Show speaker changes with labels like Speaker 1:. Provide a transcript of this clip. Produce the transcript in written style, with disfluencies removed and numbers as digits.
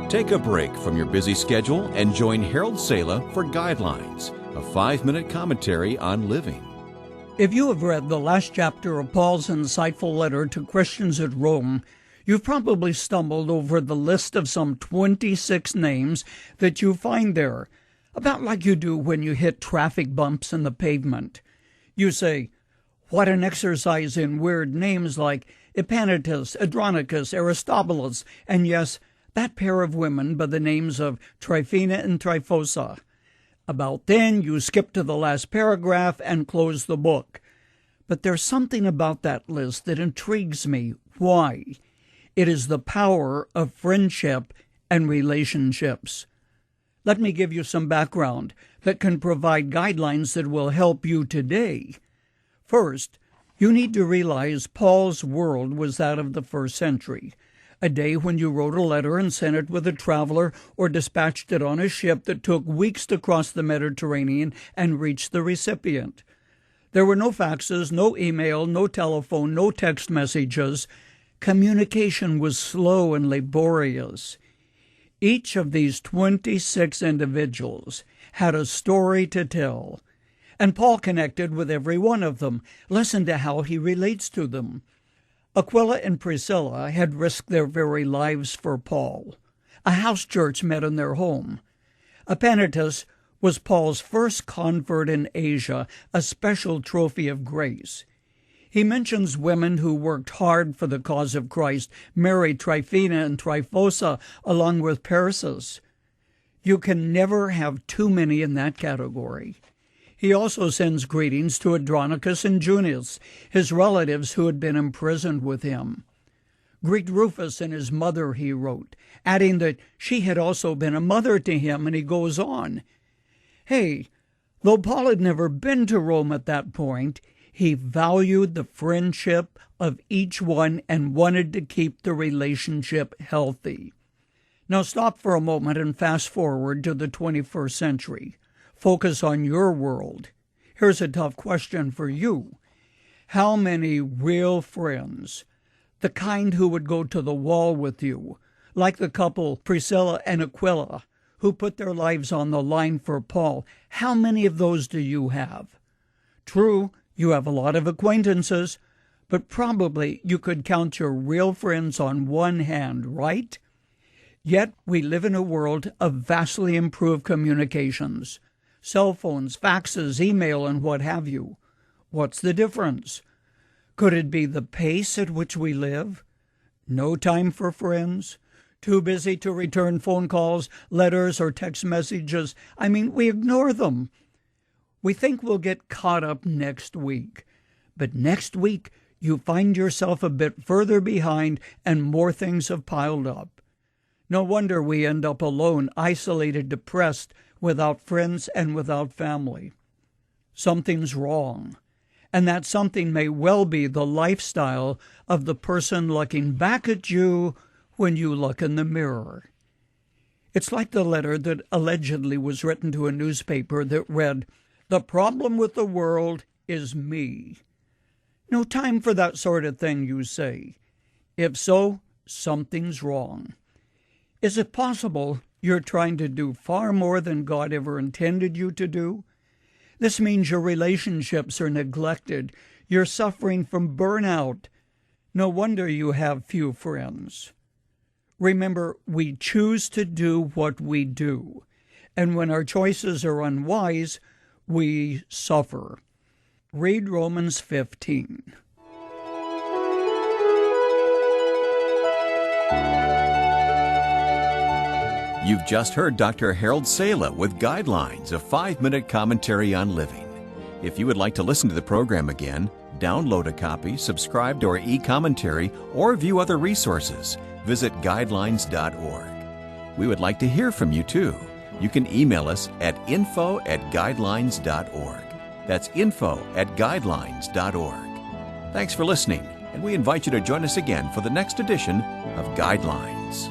Speaker 1: Take a break from your busy schedule and join Harold Sala for Guidelines, a 5-minute commentary on living.
Speaker 2: If you have read the last chapter of Paul's insightful letter to Christians at Rome, you've probably stumbled over the list of some 26 names that you find there, about like you do when you hit traffic bumps in the pavement. You say, "What an exercise in weird names like Epenetus, Adronicus, Aristobullus, and yes, that pair of women by the names of Tryphena and Tryphosa." About then, you skip to the last paragraph and close the book. But there's something about that list that intrigues me. Why? It is the power of friendship and relationships. Let me give you some background that can provide guidelines that will help you today. First, you need to realize Paul's world was that of the first century, a day when you wrote a letter and sent it with a traveler or dispatched it on a ship that took weeks to cross the Mediterranean and reach the recipient. There were no faxes, no email, no telephone, no text messages. Communication was slow and laborious. Each of these 26 individuals had a story to tell, and Paul connected with every one of them. Listen to how he relates to them. Aquila and Priscilla had risked their very lives for Paul. A house church met in their home. Epenetus was Paul's first convert in Asia, a special trophy of grace. He mentions women who worked hard for the cause of Christ, married Tryphena and Tryphosa along with Persis. You can never have too many in that category. He also sends greetings to Adronicus and Junius, his relatives who had been imprisoned with him. Greet Rufus and his mother, he wrote, adding that she had also been a mother to him, and he goes on. Hey, though Paul had never been to Rome at that point, he valued the friendship of each one and wanted to keep the relationship healthy. Now stop for a moment and fast forward to the 21st century. Focus on your world. Here's a tough question for you. How many real friends, the kind who would go to the wall with you, like the couple Priscilla and Aquila, who put their lives on the line for Paul, how many of those do you have? True, you have a lot of acquaintances, but probably you could count your real friends on one hand, right? Yet we live in a world of vastly improved communications. Cell phones, faxes, email, and what have you. What's the difference? Could it be the pace at which we live? No time for friends? Too busy to return phone calls, letters, or text messages? We ignore them. We think we'll get caught up next week. But next week, you find yourself a bit further behind and more things have piled up. No wonder we end up alone, isolated, depressed, without friends and without family. Something's wrong, and that something may well be the lifestyle of the person looking back at you when you look in the mirror. It's like the letter that allegedly was written to a newspaper that read, "The problem with the world is me." No time for that sort of thing, you say. If so, something's wrong. Is it possible you're trying to do far more than God ever intended you to do? This means your relationships are neglected. You're suffering from burnout. No wonder you have few friends. Remember, we choose to do what we do, and when our choices are unwise, we suffer. Read Romans 15.
Speaker 1: You've just heard Dr. Harold Sala with Guidelines, a 5-minute commentary on living. If you would like to listen to the program again, download a copy, subscribe to our e-commentary, or view other resources, visit guidelines.org. We would like to hear from you too. You can email us at info@guidelines.org. That's info@guidelines.org. Thanks for listening, and we invite you to join us again for the next edition of Guidelines.